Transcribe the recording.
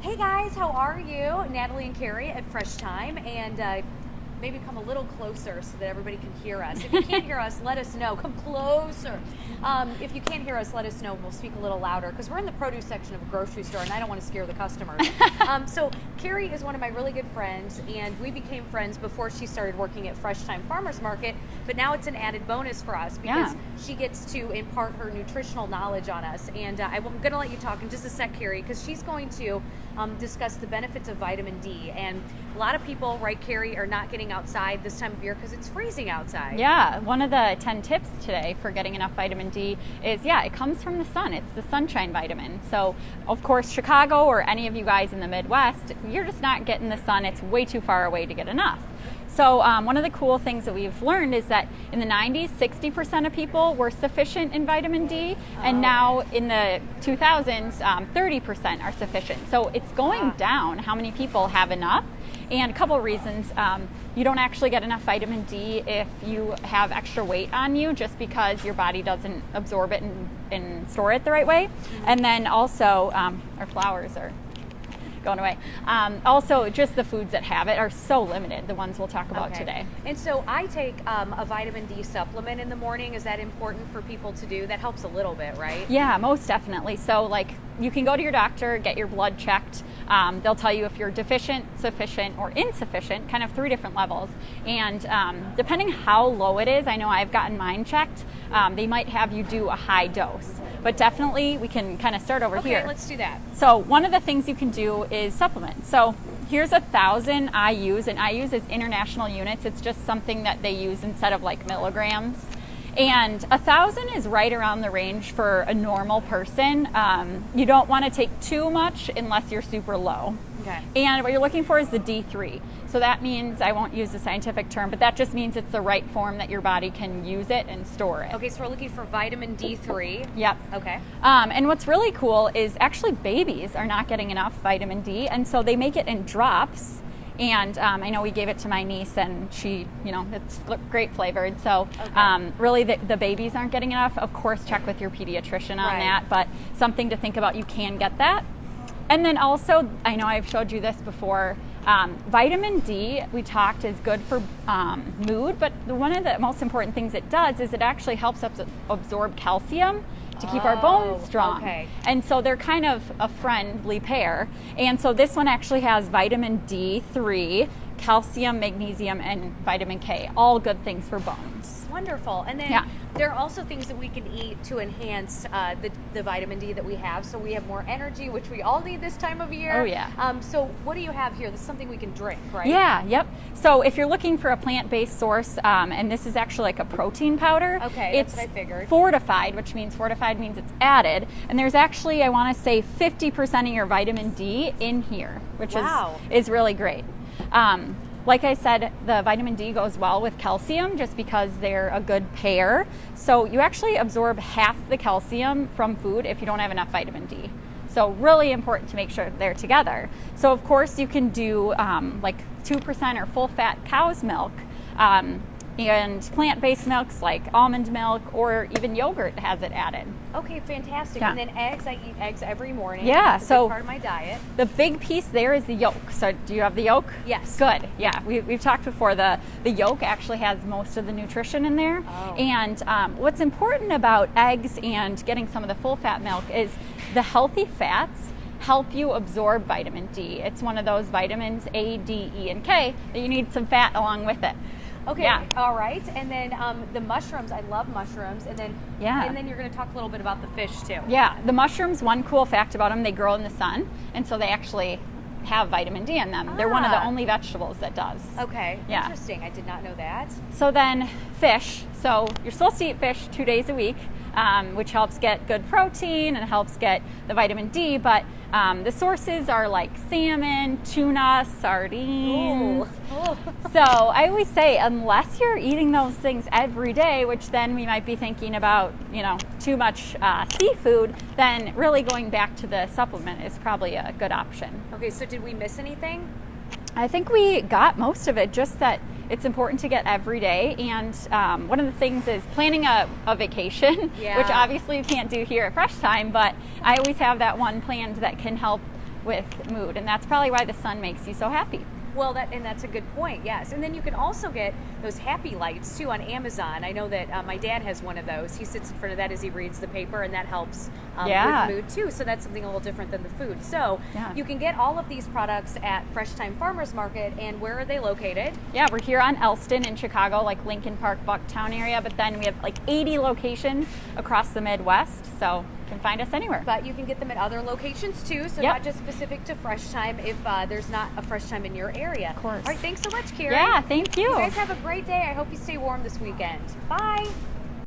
Hey guys, how are you? Natalie and Carrie at Fresh Time, and maybe come a little closer so that everybody can hear us. If you can't hear us, let us know. Come closer. If you can't hear us, let us know. We'll speak a little louder because we're in the produce section of a grocery store, and I don't want to scare the customers. So Carrie is one of my really good friends, and we became friends before she started working at Fresh Time Farmers Market. But now it's an added bonus for us because she gets to impart her nutritional knowledge on us. And I'm going to let you talk in just a sec, Carrie, because she's going to discuss the benefits of vitamin D. And a lot of people, right, Carrie, are not getting outside this time of year because it's freezing outside. Yeah, one of the 10 tips today for getting enough vitamin D is, it comes from the sun. It's the sunshine vitamin. So, of course, Chicago or any of you guys in the Midwest, you're just not getting the sun. It's way too far away to get enough. So one of the cool things that we've learned is that in the 90s, 60% of people were sufficient in vitamin D, and now in the 2000s, 30% are sufficient. So it's going down how many people have enough. And a couple of reasons. You don't actually get enough vitamin D if you have extra weight on you just because your body doesn't absorb it and store it the right way. And then also, our flowers are going away. Also, just the foods that have it are so limited, the ones we'll talk about today. And so I take a vitamin D supplement in the morning. Is that important for people to do? That helps a little bit, right? Yeah, most definitely. So you can go to your doctor, get your blood checked. They'll tell you if you're deficient, sufficient, or insufficient, kind of 3 different levels. And depending how low it is, I know I've gotten mine checked, they might have you do a high dose. But definitely we can kind of start over here. Okay, let's do that. So one of the things you can do is supplement. So here's 1,000 IUs, and IUs is international units. It's just something that they use instead of milligrams. And 1,000 is right around the range for a normal person. You don't want to take too much unless you're super low. Okay. And what you're looking for is the D3. So that means, I won't use the scientific term, but that just means it's the right form that your body can use it and store it. Okay, so we're looking for vitamin D3. Yep. Okay. And what's really cool is actually babies are not getting enough vitamin D, and so they make it in drops. And I know we gave it to my niece, and she, it's great flavored. So really the babies aren't getting enough. Of course, check with your pediatrician on that, but something to think about, you can get that. And then also, I know I've showed you this before, vitamin D, we talked, is good for mood, but one of the most important things it does is it actually helps us absorb calcium to keep our bones strong. Okay. And so they're kind of a friendly pair. And so this one actually has vitamin D3, calcium, magnesium, and vitamin K, all good things for bones. Wonderful. And then there are also things that we can eat to enhance the vitamin D that we have, so we have more energy, which we all need this time of year. Oh, yeah. So what do you have here? This is something we can drink, right? Yeah, yep. So if you're looking for a plant-based source, and this is actually like a protein powder. Okay, it's that's what I figured. Fortified, which means it's added. And there's actually, I want to say, 50% of your vitamin D in here, which is really great. Like I said, the vitamin D goes well with calcium just because they're a good pair. So you actually absorb half the calcium from food if you don't have enough vitamin D. So really important to make sure they're together. So of course you can do 2% or full fat cow's milk, and plant-based milks like almond milk or even yogurt has it added. Okay, fantastic. Yeah. And then eggs, I eat eggs every morning. Yeah, it's a so big part of my diet. The big piece there is the yolk. So do you have the yolk? Yes. Good. Yeah, we've talked before. The yolk actually has most of the nutrition in there. Oh. And what's important about eggs and getting some of the full fat milk is the healthy fats help you absorb vitamin D. It's one of those vitamins A, D, E, and K that you need some fat along with it. Okay, all right. And then the mushrooms, I love mushrooms. And then you're going to talk a little bit about the fish too. Yeah, the mushrooms, one cool fact about them, they grow in the sun, and so they actually have vitamin D in them. They're one of the only vegetables that does. Okay, yeah. Interesting. I did not know that. So then fish. So you're supposed to eat fish 2 days a week, which helps get good protein and helps get the vitamin D, but the sources are like salmon, tuna, sardines. So I always say, unless you're eating those things every day, which then we might be thinking about, too much seafood, then really going back to the supplement is probably a good option. Okay, so did we miss anything? I think we got most of it, just that it's important to get every day. And one of the things is planning a vacation, which obviously you can't do here at Fresh Time, but I always have that one planned that can help with mood, and that's probably why the sun makes you so happy. Well, that's a good point, yes. And then you can also get those happy lights, too, on Amazon. I know that my dad has one of those. He sits in front of that as he reads the paper, and that helps with mood, too. So that's something a little different than the food. So you can get all of these products at Fresh Time Farmers Market. And where are they located? Yeah, we're here on Elston in Chicago, like Lincoln Park, Bucktown area. But then we have like 80 locations across the Midwest. So you can find us anywhere. But you can get them at other locations, too. So not just specific to Fresh Time if there's not a Fresh Time in your area. Of course. All right, thanks so much, Carrie. Yeah, thank you. You guys have a great day. I hope you stay warm this weekend. Bye.